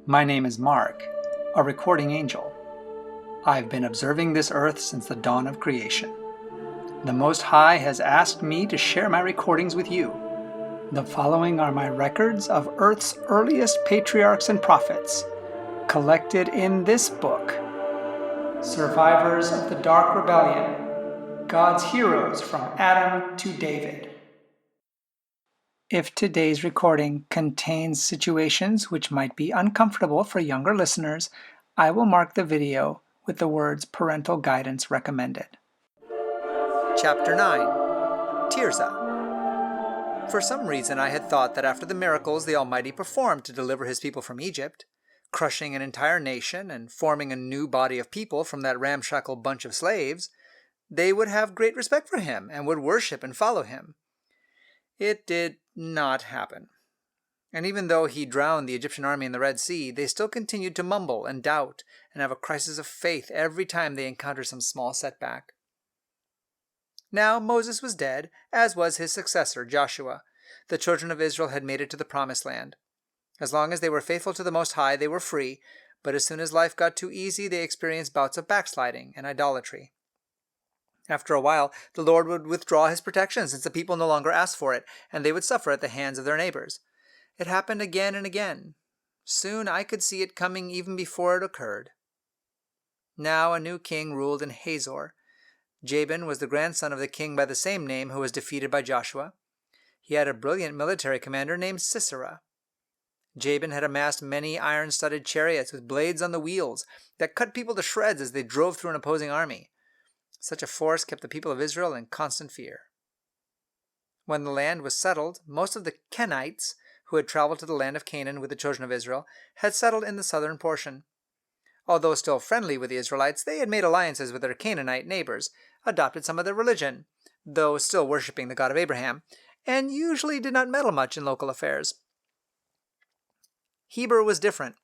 My name is Mark, a recording angel. I've been observing this earth since the dawn of creation. The Most High has asked me to share my recordings with you. The following are my records of Earth's earliest patriarchs and prophets, collected in this book, Survivors of the Dark Rebellion, God's Heroes from Adam to David. If today's recording contains situations which might be uncomfortable for younger listeners, I will mark the video with the words Parental Guidance Recommended. Chapter 9, Tirzah. For some reason I had thought that after the miracles the Almighty performed to deliver his people from Egypt, crushing an entire nation and forming a new body of people from that ramshackle bunch of slaves, they would have great respect for him and would worship and follow him. It did not happen. And even though he drowned the Egyptian army in the Red Sea, they still continued to mumble and doubt and have a crisis of faith every time they encounter some small setback. Now Moses was dead, as was his successor, Joshua. The children of Israel had made it to the Promised Land. As long as they were faithful to the Most High, they were free, but as soon as life got too easy, they experienced bouts of backsliding and idolatry. After a while, the Lord would withdraw his protection since the people no longer asked for it, and they would suffer at the hands of their neighbors. It happened again and again. Soon I could see it coming even before it occurred. Now a new king ruled in Hazor. Jabin was the grandson of the king by the same name who was defeated by Joshua. He had a brilliant military commander named Sisera. Jabin had amassed many iron-studded chariots with blades on the wheels that cut people to shreds as they drove through an opposing army. Such a force kept the people of Israel in constant fear. When the land was settled, most of the Kenites, who had traveled to the land of Canaan with the children of Israel, had settled in the southern portion. Although still friendly with the Israelites, they had made alliances with their Canaanite neighbors, adopted some of their religion, though still worshipping the God of Abraham, and usually did not meddle much in local affairs. Heber was different.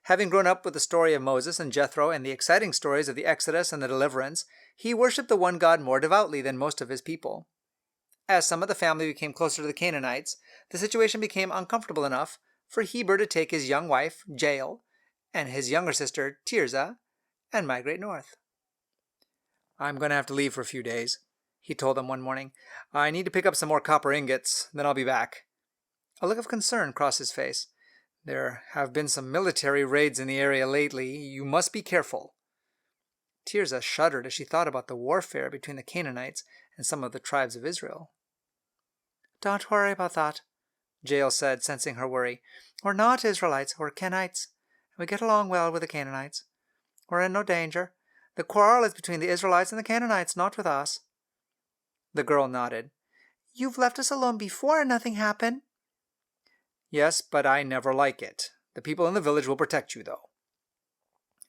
Having grown up with the story of Moses and Jethro and the exciting stories of the Exodus and the deliverance, he worshipped the one God more devoutly than most of his people. As some of the family became closer to the Canaanites, the situation became uncomfortable enough for Heber to take his young wife, Jael, and his younger sister, Tirzah, and migrate north. "I'm going to have to leave for a few days," he told them one morning. "I need to pick up some more copper ingots, then I'll be back." A look of concern crossed his face. "There have been some military raids in the area lately. You must be careful." Tirzah shuddered as she thought about the warfare between the Canaanites and some of the tribes of Israel. "Don't worry about that," Jael said, sensing her worry. "We're not Israelites, we're Kenites, and we get along well with the Canaanites. We're in no danger. The quarrel is between the Israelites and the Canaanites, not with us." The girl nodded. "You've left us alone before and nothing happened." "Yes, but I never like it. The people in the village will protect you, though."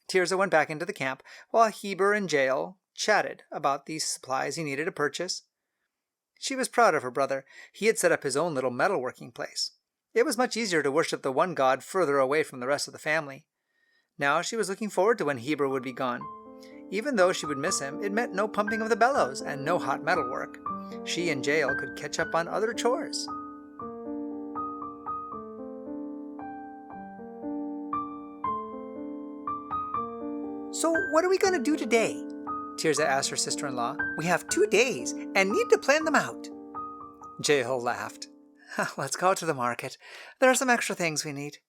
Tirzah went back into the camp, while Heber and Jael chatted about the supplies he needed to purchase. She was proud of her brother. He had set up his own little metalworking place. It was much easier to worship the one God further away from the rest of the family. Now she was looking forward to when Heber would be gone. Even though she would miss him, it meant no pumping of the bellows and no hot metal work. She and Jael could catch up on other chores. "So what are we going to do today?" Tirzah asked her sister-in-law. "We have 2 days and need to plan them out." Jael laughed. "Let's go to the market. There are some extra things we need."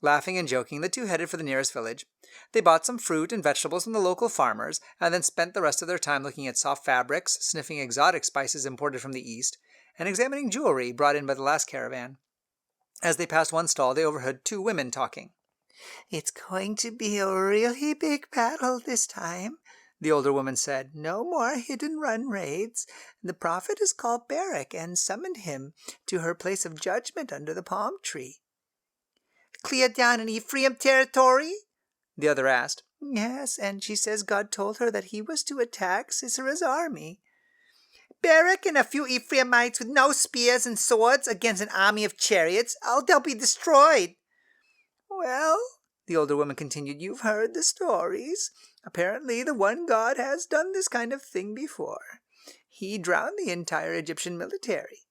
Laughing and joking, the two headed for the nearest village. They bought some fruit and vegetables from the local farmers, and then spent the rest of their time looking at soft fabrics, sniffing exotic spices imported from the east, and examining jewelry brought in by the last caravan. As they passed one stall, they overheard 2 women talking. "It's going to be a really big battle this time," the older woman said. "No more hit-and-run raids. The prophet has called Barak and summoned him to her place of judgment under the palm tree." "Clear down in Ephraim territory?" the other asked. "Yes, and she says God told her that he was to attack Sisera's army." "Barak and a few Ephraimites with no spears and swords against an army of chariots. Oh, they'll be destroyed." "Well," the older woman continued, "you've heard the stories. Apparently the one God has done this kind of thing before. He drowned the entire Egyptian military."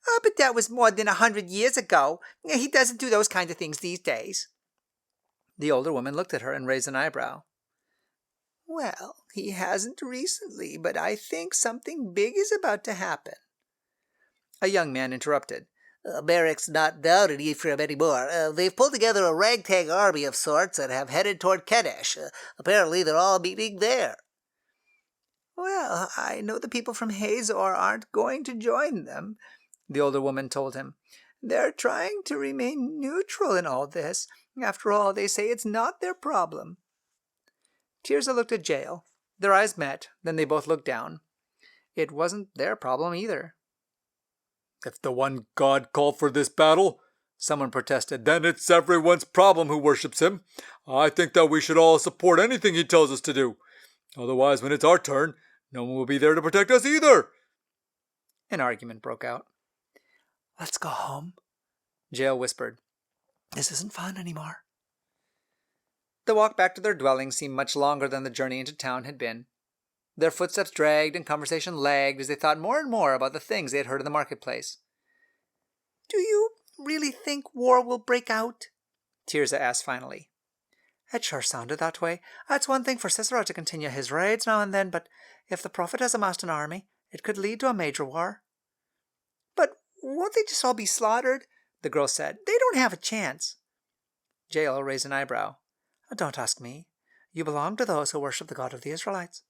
"Oh, but that was more than 100 years ago. He doesn't do those kind of things these days." The older woman looked at her and raised an eyebrow. "Well, he hasn't recently, but I think something big is about to happen." A young man interrupted. Barak's not down in Ephraim anymore. They've pulled together a ragtag army of sorts and have headed toward Kadesh. Apparently they're all meeting there. "Well, I know the people from Hazor aren't going to join them," the older woman told him. "They're trying to remain neutral in all this. After all, they say it's not their problem." Tirzah looked at Jael. Their eyes met, then they both looked down. It wasn't their problem either. "If the one God called for this battle," someone protested, "then it's everyone's problem who worships him. I think that we should all support anything he tells us to do. Otherwise, when it's our turn, no one will be there to protect us either." An argument broke out. "Let's go home," Jael whispered. "This isn't fun anymore." The walk back to their dwelling seemed much longer than the journey into town had been. Their footsteps dragged and conversation lagged as they thought more and more about the things they had heard in the marketplace. "Do you really think war will break out?" Tirzah asked finally. "It sure sounded that way. It's one thing for Sisera to continue his raids now and then, but if the prophet has amassed an army, it could lead to a major war." "But won't they just all be slaughtered?" the girl said. "They don't have a chance." Jael raised an eyebrow. "Don't ask me. You belong to those who worship the God of the Israelites."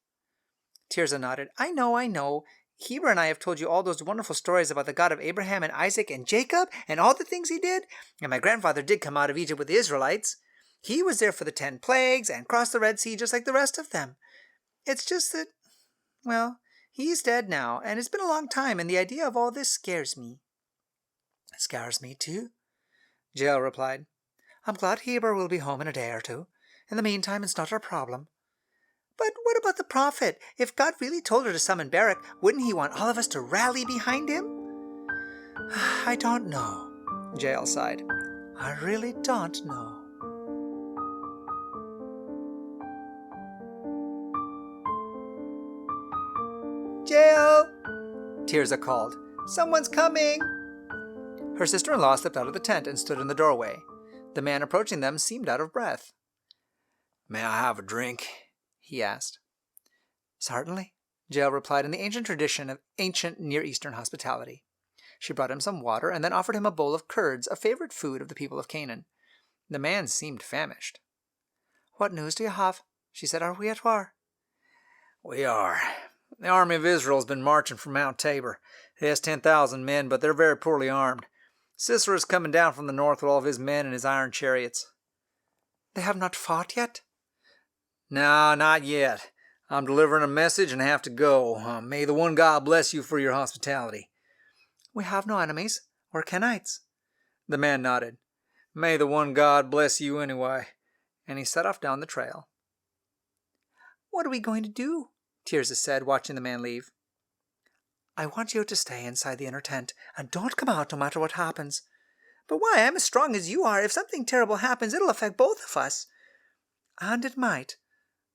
Tirzah nodded. I know. Heber and I have told you all those wonderful stories about the God of Abraham and Isaac and Jacob and all the things he did. And my grandfather did come out of Egypt with the Israelites. He was there for the 10 plagues and crossed the Red Sea just like the rest of them. It's just that, well, he's dead now, and it's been a long time, and the idea of all this scares me." "It scares me too," Jael replied. "I'm glad Heber will be home in a day or two. In the meantime, it's not our problem." "But what about the prophet? If God really told her to summon Barak, wouldn't he want all of us to rally behind him?" "I don't know," Jael sighed. "I really don't know." "Jael!" Tirzah called. "Someone's coming!" Her sister-in-law slipped out of the tent and stood in the doorway. The man approaching them seemed out of breath. "May I have a drink?" he asked. "Certainly," Jael replied in the ancient tradition of ancient Near Eastern hospitality. She brought him some water and then offered him a bowl of curds, a favorite food of the people of Canaan. The man seemed famished. "What news do you have?" she said. "Are we at war?" "We are. The army of Israel has been marching from Mount Tabor. It has 10,000 men, but they're very poorly armed. Sisera is coming down from the north with all of his men and his iron chariots." "They have not fought yet?" "No, not yet. I'm delivering a message and have to go. May the one God bless you for your hospitality." "We have no enemies. We're Kenites." The man nodded. "May the one God bless you anyway." And he set off down the trail. "What are we going to do?" Tirzah said, watching the man leave. "I want you to stay inside the inner tent and don't come out no matter what happens." "But why? I'm as strong as you are. If something terrible happens, it'll affect both of us." "And it might,"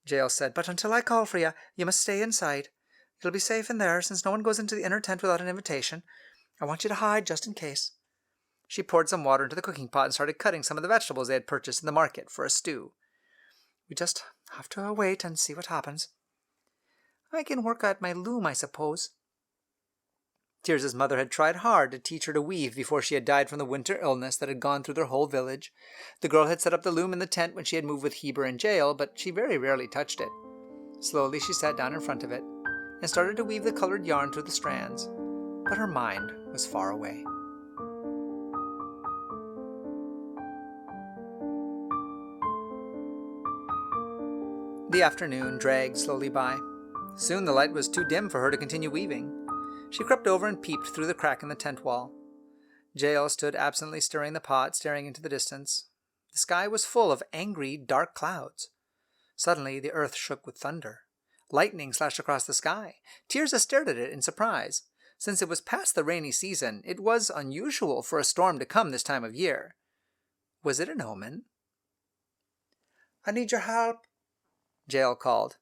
Jael said, "but until I call for you, you must stay inside. You'll be safe in there, since no one goes into the inner tent without an invitation. I want you to hide just in case." She poured some water into the cooking pot and started cutting some of the vegetables they had purchased in the market for a stew. "We just have to wait and see what happens. I can work at my loom, I suppose." Tirzah's mother had tried hard to teach her to weave before she had died from the winter illness that had gone through their whole village. The girl had set up the loom in the tent when she had moved with Heber and Jael, but she very rarely touched it. Slowly she sat down in front of it and started to weave the colored yarn through the strands, but her mind was far away. The afternoon dragged slowly by. Soon the light was too dim for her to continue weaving. She crept over and peeped through the crack in the tent wall. Jael stood absently stirring the pot, staring into the distance. The sky was full of angry, dark clouds. Suddenly the earth shook with thunder. Lightning slashed across the sky. Tirzah stared at it in surprise. Since it was past the rainy season, it was unusual for a storm to come this time of year. Was it an omen? "I need your help," Jael called.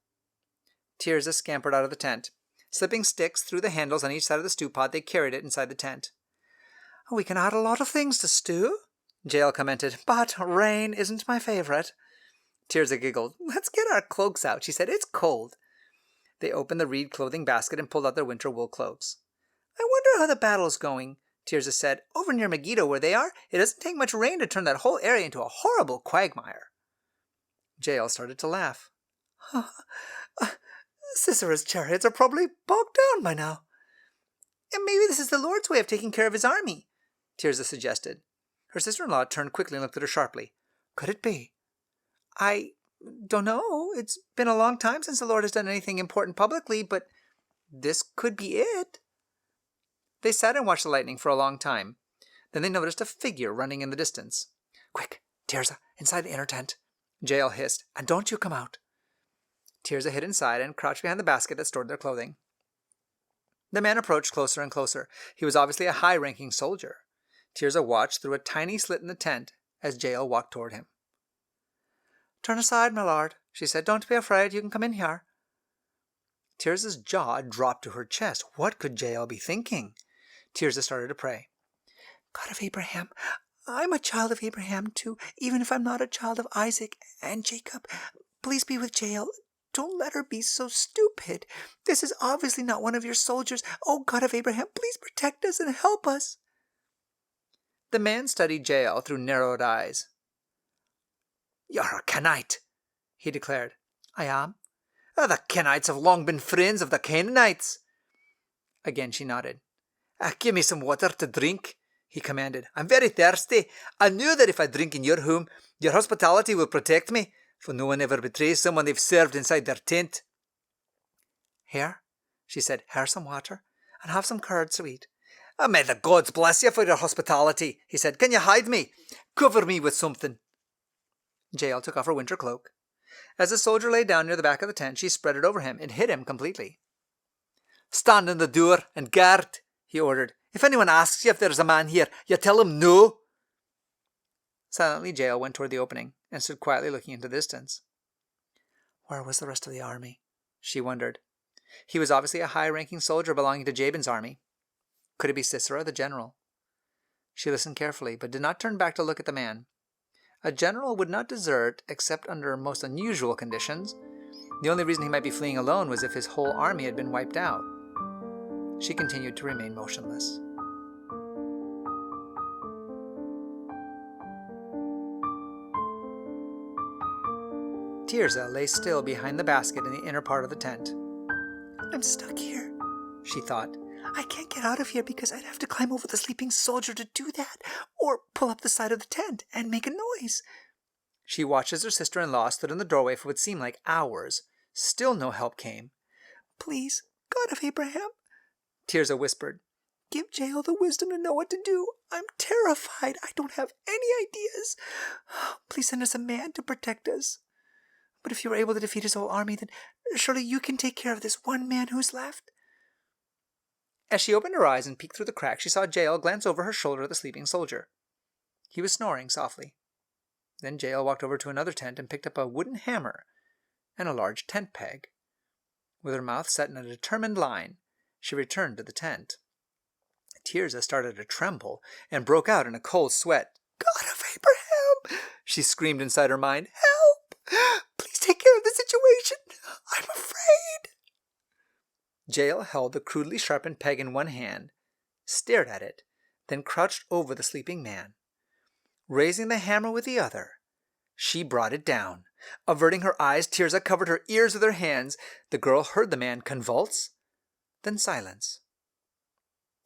Tirzah scampered out of the tent. Slipping sticks through the handles on each side of the stew pot, they carried it inside the tent. "We can add a lot of things to stew," Jael commented, "but rain isn't my favorite." Tirza giggled. "Let's get our cloaks out," she said. "It's cold." They opened the reed clothing basket and pulled out their winter wool cloaks. "I wonder how the battle's going," Tirza said. "Over near Megiddo where they are, it doesn't take much rain to turn that whole area into a horrible quagmire." Jael started to laugh. "Sisera's chariots are probably bogged down by now." "And maybe this is the Lord's way of taking care of his army," Tirza suggested. Her sister-in-law turned quickly and looked at her sharply. "Could it be?" "I don't know. It's been a long time since the Lord has done anything important publicly, but this could be it." They sat and watched the lightning for a long time. Then they noticed a figure running in the distance. "Quick, Tirza, inside the inner tent," Jael hissed, "and don't you come out." Tirza hid inside and crouched behind the basket that stored their clothing. The man approached closer and closer. He was obviously a high-ranking soldier. Tirza watched through a tiny slit in the tent as Jael walked toward him. "Turn aside, my lord," she said. "Don't be afraid. You can come in here." Tirza's jaw dropped to her chest. What could Jael be thinking? Tirza started to pray. "God of Abraham, I'm a child of Abraham too, even if I'm not a child of Isaac and Jacob. Please be with Jael. Don't let her be so stupid. This is obviously not one of your soldiers. Oh, God of Abraham, please protect us and help us." The man studied Jael through narrowed eyes. "You're a Kenite," he declared. "I am." "The Kenites have long been friends of the Canaanites." Again she nodded. "Give me some water to drink," he commanded. "I'm very thirsty. I knew that if I drink in your home, your hospitality will protect me, for no one ever betrays someone they've served inside their tent." "Here," she said, "here's some water, and have some curd sweet." "May the gods bless you for your hospitality," he said. "Can you hide me? Cover me with something." Jael took off her winter cloak. As the soldier lay down near the back of the tent, she spread it over him. It hid him completely. "Stand in the door and guard," he ordered. "If anyone asks you if there's a man here, you tell him no." Silently, Jael went toward the opening and stood quietly looking into the distance. Where was the rest of the army? She wondered. He was obviously a high-ranking soldier belonging to Jabin's army. Could it be Sisera, the general? She listened carefully, but did not turn back to look at the man. A general would not desert except under most unusual conditions. The only reason he might be fleeing alone was if his whole army had been wiped out. She continued to remain motionless. Tirza lay still behind the basket in the inner part of the tent. "I'm stuck here," she thought. "I can't get out of here because I'd have to climb over the sleeping soldier to do that, or pull up the side of the tent and make a noise." She watched as her sister-in-law stood in the doorway for what seemed like hours. Still no help came. "Please, God of Abraham," Tirza whispered, "give Jael the wisdom to know what to do. I'm terrified. I don't have any ideas. Please send us a man to protect us. But if you were able to defeat his whole army, then surely you can take care of this one man who's left." As she opened her eyes and peeked through the crack, she saw Jael glance over her shoulder at the sleeping soldier. He was snoring softly. Then Jael walked over to another tent and picked up a wooden hammer and a large tent peg. With her mouth set in a determined line, she returned to the tent. Tirza started to tremble and broke out in a cold sweat. "God of Abraham!" she screamed inside her mind. "Help! Please take care of the situation. I'm afraid." Jael held the crudely sharpened peg in one hand, stared at it, then crouched over the sleeping man. Raising the hammer with the other, she brought it down. Averting her eyes, Tirza covered her ears with her hands. The girl heard the man convulse, then silence.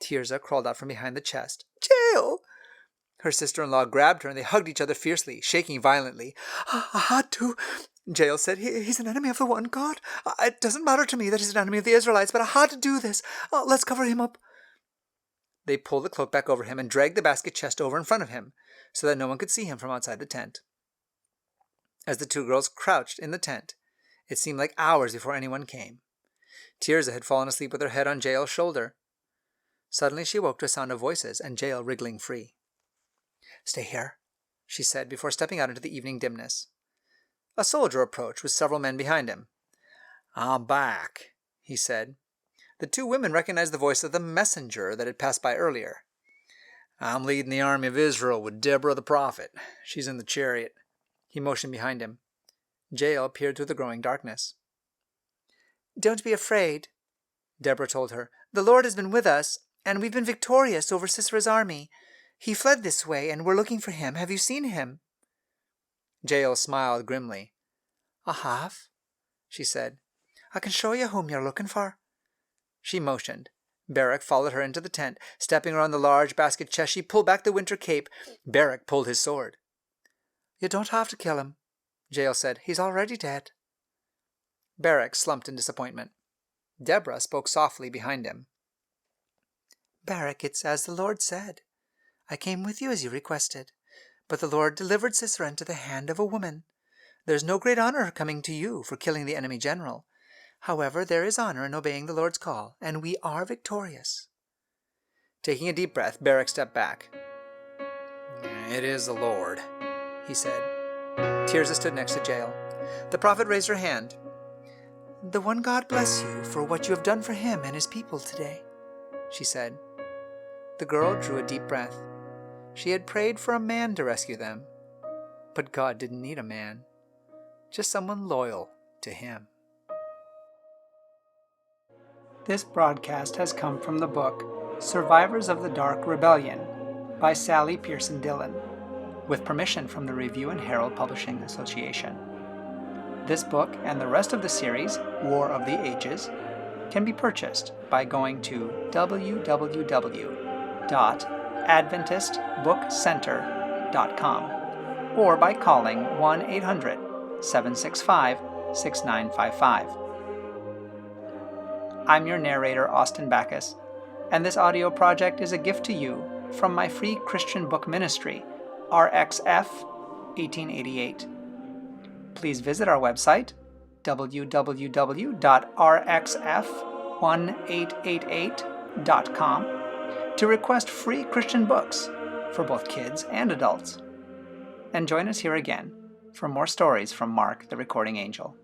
Tirza crawled out from behind the chest. "Jael!" Her sister-in-law grabbed her and they hugged each other fiercely, shaking violently. "I had to," Jael said. He's an enemy of the one God. It doesn't matter to me that he's an enemy of the Israelites, but I had to do this. Let's cover him up." They pulled the cloak back over him and dragged the basket chest over in front of him so that no one could see him from outside the tent. As the two girls crouched in the tent, it seemed like hours before anyone came. Tirza had fallen asleep with her head on Jael's shoulder. Suddenly she woke to a sound of voices and Jael wriggling free. "Stay here," she said before stepping out into the evening dimness. A soldier approached with several men behind him. "I'm back," he said. The two women recognized the voice of the messenger that had passed by earlier. "I'm leading the army of Israel with Deborah the prophet. She's in the chariot." He motioned behind him. Jael peered through the growing darkness. "Don't be afraid," Deborah told her. "The Lord has been with us, and we've been victorious over Sisera's army. He fled this way, and we're looking for him. Have you seen him?" Jael smiled grimly. "I have," she said. "I can show you whom you're looking for." She motioned. Barak followed her into the tent. Stepping around the large basket chest, she pulled back the winter cape. Barak pulled his sword. "You don't have to kill him," Jael said. "He's already dead." Barak slumped in disappointment. Deborah spoke softly behind him. "Barak, it's as the Lord said. I came with you as you requested, but the Lord delivered Sisera into the hand of a woman. There's no great honor coming to you for killing the enemy general. However, there is honor in obeying the Lord's call, and we are victorious." Taking a deep breath, Barak stepped back. "It is the Lord," he said. Tirzah stood next to Jael. The prophet raised her hand. "The one God bless you for what you have done for him and his people today," she said. The girl drew a deep breath. She had prayed for a man to rescue them. But God didn't need a man, just someone loyal to him. This broadcast has come from the book Survivors of the Dark Rebellion by Sally Pierson Dillon, with permission from the Review and Herald Publishing Association. This book and the rest of the series, War of the Ages, can be purchased by going to www.adventistbookcenter.com or by calling 1-800-765-6955. I'm your narrator, Austin Backus, and this audio project is a gift to you from my free Christian book ministry, RXF 1888. Please visit our website, www.rxf1888.com, to request free Christian books for both kids and adults. And join us here again for more stories from Mark the Recording Angel.